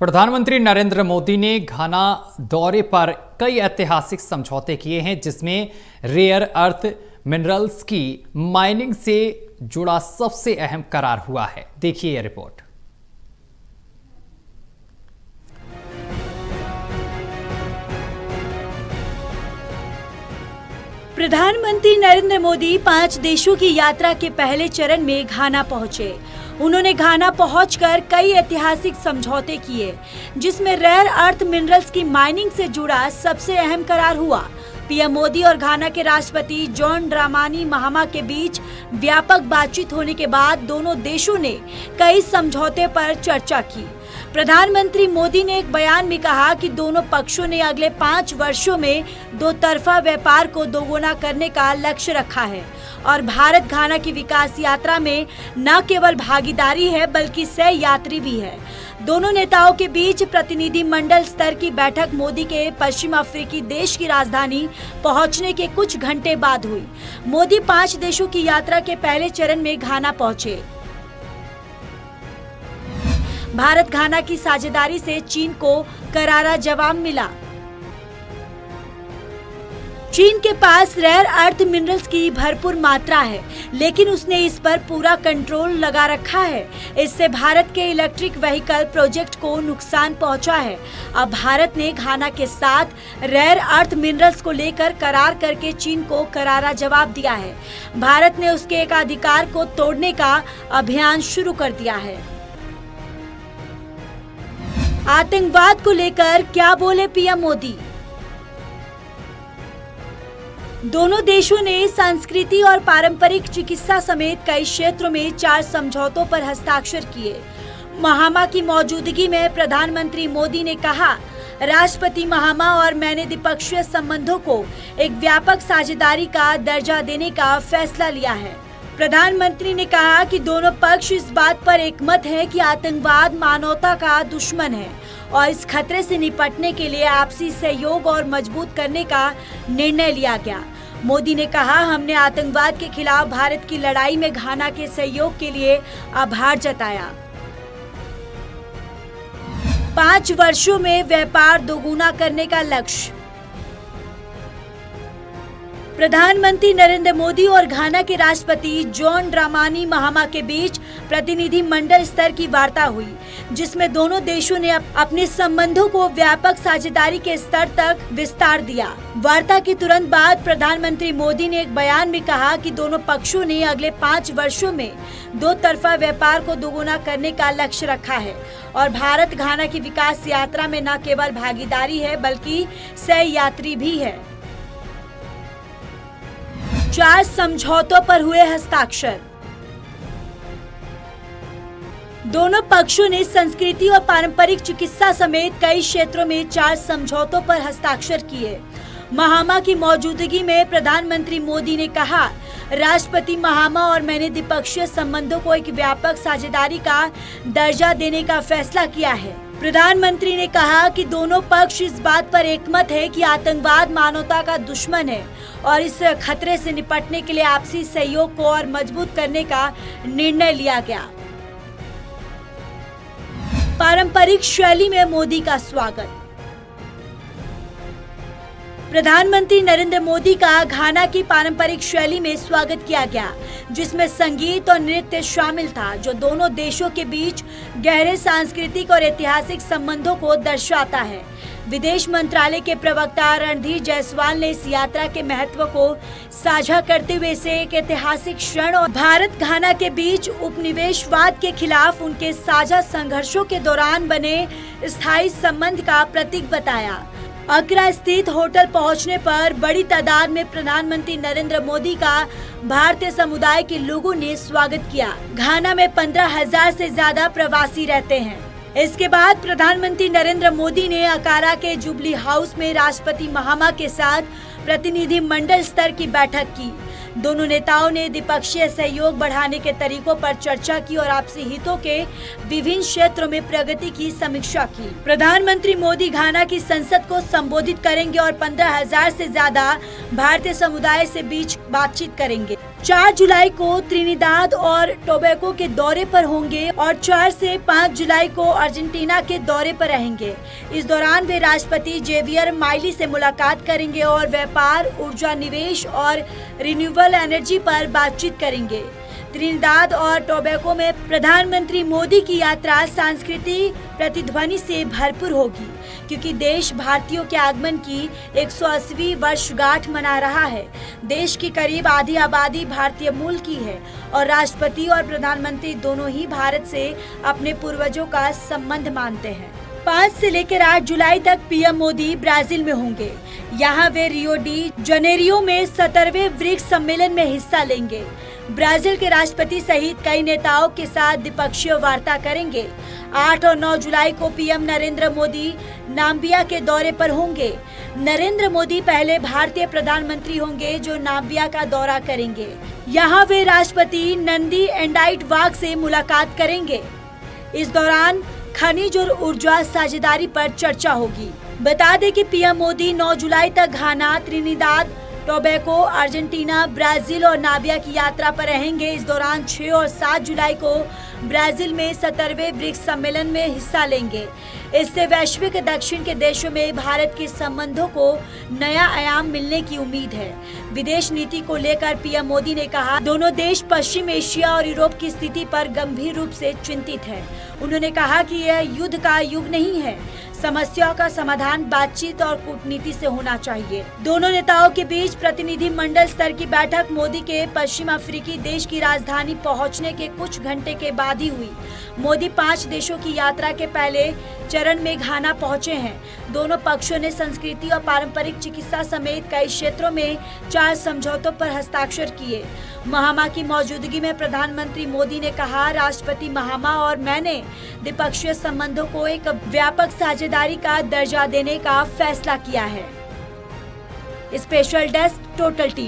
प्रधानमंत्री नरेंद्र मोदी ने घाना दौरे पर कई ऐतिहासिक समझौते किए हैं, जिसमें रेयर अर्थ मिनरल्स की माइनिंग से जुड़ा सबसे अहम करार हुआ है। देखिए यह रिपोर्ट। प्रधानमंत्री नरेंद्र मोदी 5 देशों की यात्रा के पहले चरण में घाना पहुंचे। उन्होंने घाना पहुंचकर कई ऐतिहासिक समझौते किए, जिसमें रेयर अर्थ मिनरल्स की माइनिंग से जुड़ा सबसे अहम करार हुआ। पीएम मोदी और घाना के राष्ट्रपति जॉन ड्रामानी महामा के बीच व्यापक बातचीत होने के बाद दोनों देशों ने कई समझौते पर चर्चा की। प्रधानमंत्री मोदी ने एक बयान में कहा कि दोनों पक्षों ने अगले 5 वर्षों में दो तरफा व्यापार को दोगुना करने का लक्ष्य रखा है और भारत घाना की विकास यात्रा में न केवल भागीदारी है बल्कि सह यात्री भी है। दोनों नेताओं के बीच प्रतिनिधि मंडल स्तर की बैठक मोदी के पश्चिम अफ्रीकी देश की राजधानी पहुंचने के कुछ घंटे बाद हुई। मोदी 5 देशों की यात्रा के पहले चरण में घाना पहुंचे। भारत घाना की साझेदारी से चीन को करारा जवाब मिला। चीन के पास रेयर अर्थ मिनरल्स की भरपूर मात्रा है, लेकिन उसने इस पर पूरा कंट्रोल लगा रखा है। इससे भारत के इलेक्ट्रिक व्हीकल प्रोजेक्ट को नुकसान पहुंचा है। अब भारत ने घाना के साथ रेयर अर्थ मिनरल्स को लेकर करार करके चीन को करारा जवाब दिया है। भारत ने उसके एकाधिकार को तोड़ने का अभियान शुरू कर दिया है। आतंकवाद को लेकर क्या बोले पीएम मोदी? दोनों देशों ने संस्कृति और पारंपरिक चिकित्सा समेत कई क्षेत्रों में 4 समझौतों पर हस्ताक्षर किए। महामा की मौजूदगी में प्रधानमंत्री मोदी ने कहा, राष्ट्रपति महामा और मैंने द्विपक्षीय संबंधों को एक व्यापक साझेदारी का दर्जा देने का फैसला लिया है। प्रधानमंत्री ने कहा कि दोनों पक्ष इस बात पर एकमत हैं कि आतंकवाद मानवता का दुश्मन है और इस खतरे से निपटने के लिए आपसी सहयोग और मजबूत करने का निर्णय लिया गया। मोदी ने कहा, हमने आतंकवाद के खिलाफ भारत की लड़ाई में घाना के सहयोग के लिए आभार जताया। 5 वर्षों में व्यापार दोगुना करने का लक्ष्य। प्रधानमंत्री नरेंद्र मोदी और घाना के राष्ट्रपति जॉन ड्रामानी महामा के बीच प्रतिनिधि मंडल स्तर की वार्ता हुई, जिसमें दोनों देशों ने अपने संबंधों को व्यापक साझेदारी के स्तर तक विस्तार दिया। वार्ता के तुरंत बाद प्रधानमंत्री मोदी ने एक बयान में कहा कि दोनों पक्षों ने अगले 5 वर्षों में दो तरफा व्यापार को दोगुना करने का लक्ष्य रखा है और भारत घाना की विकास यात्रा में न केवल भागीदारी है बल्कि सह यात्री भी है। 4 समझौतों पर हुए हस्ताक्षर। दोनों पक्षों ने संस्कृति और पारंपरिक चिकित्सा समेत कई क्षेत्रों में 4 समझौतों पर हस्ताक्षर किए। महामा की मौजूदगी में प्रधानमंत्री मोदी ने कहा, राष्ट्रपति महामा और मैंने द्विपक्षीय संबंधों को एक व्यापक साझेदारी का दर्जा देने का फैसला किया है। प्रधानमंत्री ने कहा कि दोनों पक्ष इस बात पर एकमत है कि आतंकवाद मानवता का दुश्मन है और इस खतरे से निपटने के लिए आपसी सहयोग को और मजबूत करने का निर्णय लिया गया। पारंपरिक शैली में मोदी का स्वागत। प्रधानमंत्री नरेंद्र मोदी का घाना की पारंपरिक शैली में स्वागत किया गया, जिसमें संगीत और नृत्य शामिल था, जो दोनों देशों के बीच गहरे सांस्कृतिक और ऐतिहासिक संबंधों को दर्शाता है। विदेश मंत्रालय के प्रवक्ता रणधीर जायसवाल ने इस यात्रा के महत्व को साझा करते हुए इसे एक ऐतिहासिक क्षण और भारत घाना के बीच उपनिवेशवाद के खिलाफ उनके साझा संघर्षों के दौरान बने स्थायी संबंध का प्रतीक बताया। अक्रा स्थित होटल पहुंचने पर बड़ी तादाद में प्रधानमंत्री नरेंद्र मोदी का भारतीय समुदाय के लोगों ने स्वागत किया। घाना में 15,000 से ज्यादा प्रवासी रहते हैं। इसके बाद प्रधानमंत्री नरेंद्र मोदी ने अकारा के जुबली हाउस में राष्ट्रपति महामा के साथ प्रतिनिधि मंडल स्तर की बैठक की। दोनों नेताओं ने द्विपक्षीय सहयोग बढ़ाने के तरीकों पर चर्चा की और आपसी हितों के विभिन्न क्षेत्रों में प्रगति की समीक्षा की। प्रधानमंत्री मोदी घाना की संसद को संबोधित करेंगे और 15,000 से ज्यादा भारतीय समुदाय से बीच बातचीत करेंगे। 4 जुलाई को त्रिनिदाद और टोबैगो के दौरे पर होंगे और 4 से 5 जुलाई को अर्जेंटीना के दौरे पर रहेंगे। इस दौरान वे राष्ट्रपति जेवियर माइली से मुलाकात करेंगे और व्यापार, ऊर्जा, निवेश और रिन्यूएबल एनर्जी पर बातचीत करेंगे। त्रिनिदाद और टोबैगो में प्रधानमंत्री मोदी की यात्रा सांस्कृतिक प्रतिध्वनि से भरपूर होगी, क्योंकि देश भारतीयों के आगमन की 180वीं वर्षगांठ मना रहा है। देश की करीब आधी आबादी भारतीय मूल की है और राष्ट्रपति और प्रधानमंत्री दोनों ही भारत से अपने पूर्वजों का संबंध मानते हैं। 5 से लेकर 8 जुलाई तक पीएम मोदी ब्राजील में होंगे। यहाँ वे रियो डी जनेरियो में 17वें ब्रिक्स सम्मेलन में हिस्सा लेंगे। ब्राजील के राष्ट्रपति सहित कई नेताओं के साथ द्विपक्षीय वार्ता करेंगे। 8 और 9 जुलाई को पीएम नरेंद्र मोदी नाम्बिया के दौरे पर होंगे। नरेंद्र मोदी पहले भारतीय प्रधानमंत्री होंगे जो नाम्बिया का दौरा करेंगे। यहाँ वे राष्ट्रपति नंदी एंडाइटवाग से मुलाकात करेंगे। इस दौरान खनिज और ऊर्जा साझेदारी पर चर्चा होगी। बता दें कि पीएम मोदी 9 जुलाई तक घाना, त्रिनिदाद टोबैगो, अर्जेंटीना, ब्राजील और नाम्बिया की यात्रा पर रहेंगे। इस दौरान 6 और 7 जुलाई को ब्राजील में 17वें ब्रिक्स सम्मेलन में हिस्सा लेंगे। इससे वैश्विक दक्षिण के देशों में भारत के संबंधों को नया आयाम मिलने की उम्मीद है। विदेश नीति को लेकर पीएम मोदी ने कहा, दोनों देश पश्चिम एशिया और यूरोप की स्थिति पर गंभीर रूप से चिंतित है। उन्होंने कहा कि यह युद्ध का युग नहीं है, समस्याओं का समाधान बातचीत और कूटनीति से होना चाहिए। दोनों नेताओं के बीच प्रतिनिधि मंडल स्तर की बैठक मोदी के पश्चिम अफ्रीकी देश की राजधानी पहुंचने के कुछ घंटे के बाद ही हुई। मोदी 5 देशों की यात्रा के पहले चरण में घाना पहुंचे हैं। दोनों पक्षों ने संस्कृति और पारंपरिक चिकित्सा समेत कई क्षेत्रों में 4 समझौतों पर हस्ताक्षर किए। महामा की मौजूदगी में प्रधानमंत्री मोदी ने कहा, राष्ट्रपति महामा और मैंने द्विपक्षीय संबंधों को एक व्यापक साझेदारी का दर्जा देने का फैसला किया है। Special desk, total TV.